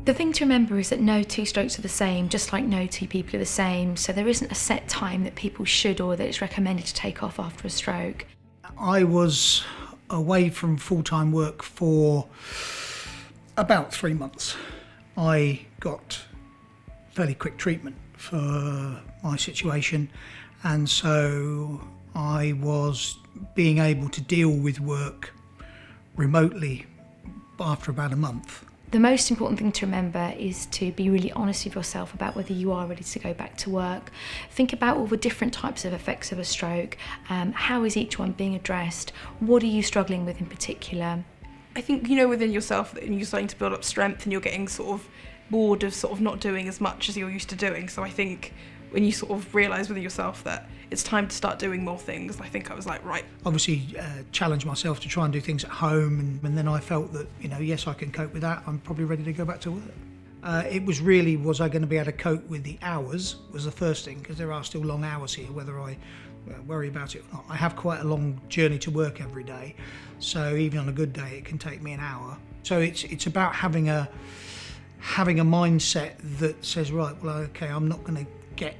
The thing to remember is that no two strokes are the same, just like no two people are the same. So there isn't a set time that people should or that it's recommended to take off after a stroke. I was away from full-time work for about 3 months. I got fairly quick treatment for my situation, and so I was being able to deal with work remotely after about a month. The most important thing to remember is to be really honest with yourself about whether you are ready to go back to work. Think about all the different types of effects of a stroke. How is each one being addressed? What are you struggling with in particular? I think you know within yourself that you're starting to build up strength and you're getting sort of bored of sort of not doing as much as you're used to doing. So I think when you sort of realise within yourself that it's time to start doing more things, I think I was like, right. Obviously challenged myself to try and do things at home, and then I felt that, yes, I can cope with that. I'm probably ready to go back to work. It was really, was I going to be able to cope with the hours was the first thing, because there are still long hours here, whether I worry about it or not. I have quite a long journey to work every day, so even on a good day it can take me an hour. So it's about having a mindset that says, right, well, okay, I'm not going to get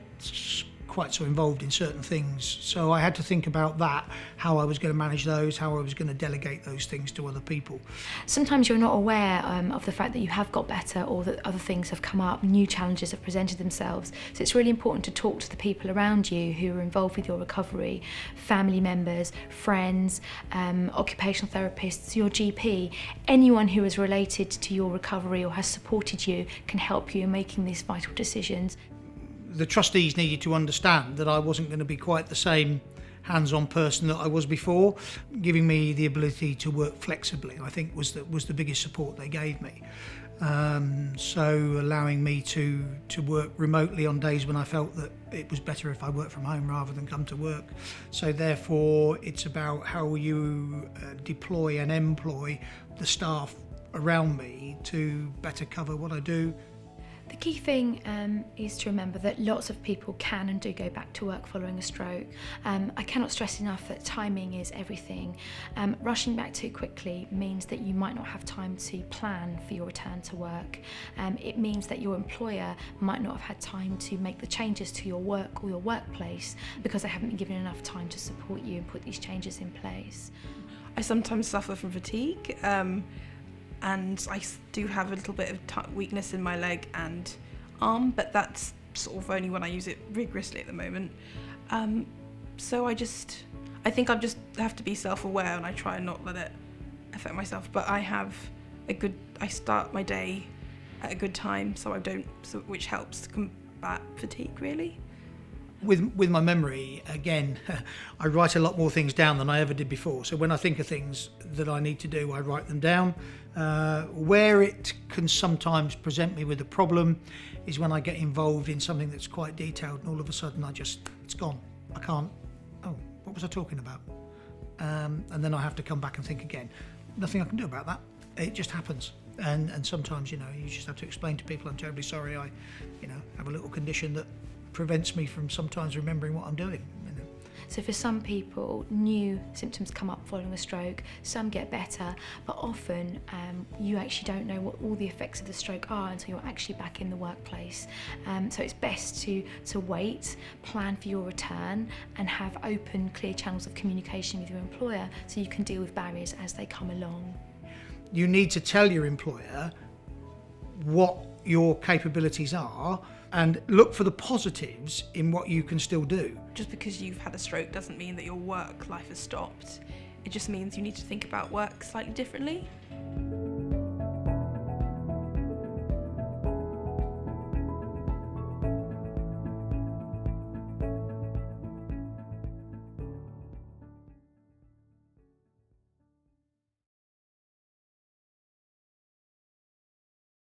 quite so involved in certain things. So I had to think about that, how I was going to manage those, how I was going to delegate those things to other people. Sometimes you're not aware of the fact that you have got better, or that other things have come up, new challenges have presented themselves. So it's really important to talk to the people around you who are involved with your recovery, family members, friends, occupational therapists, your GP. Anyone who is related to your recovery or has supported you can help you in making these vital decisions. The trustees needed to understand that I wasn't going to be quite the same hands-on person that I was before. Giving me the ability to work flexibly, I think, was the biggest support they gave me. So allowing me to work remotely on days when I felt that it was better if I worked from home rather than come to work. So therefore, it's about how you deploy and employ the staff around me to better cover what I do. The key thing is to remember that lots of people can and do go back to work following a stroke. I cannot stress enough that timing is everything. Rushing back too quickly means that you might not have time to plan for your return to work. It means that your employer might not have had time to make the changes to your work or your workplace because they haven't been given enough time to support you and put these changes in place. I sometimes suffer from fatigue. And I do have a little bit of weakness in my leg and arm, but that's sort of only when I use it rigorously at the moment. So I think I just have to be self-aware, and I try and not let it affect myself. But I start my day at a good time, which helps to combat fatigue, really. With my memory, again, I write a lot more things down than I ever did before. So when I think of things that I need to do, I write them down. Where it can sometimes present me with a problem is when I get involved in something that's quite detailed, and all of a sudden it's gone. I can't, what was I talking about? And then I have to come back and think again. Nothing I can do about that. It just happens. And sometimes, you just have to explain to people, I'm terribly sorry, I have a little condition that prevents me from sometimes remembering what I'm doing. So for some people, new symptoms come up following a stroke, some get better, but often you actually don't know what all the effects of the stroke are until you're actually back in the workplace. So it's best to wait, plan for your return, and have open, clear channels of communication with your employer so you can deal with barriers as they come along. You need to tell your employer what your capabilities are and look for the positives in what you can still do. Just because you've had a stroke doesn't mean that your work life has stopped. It just means you need to think about work slightly differently.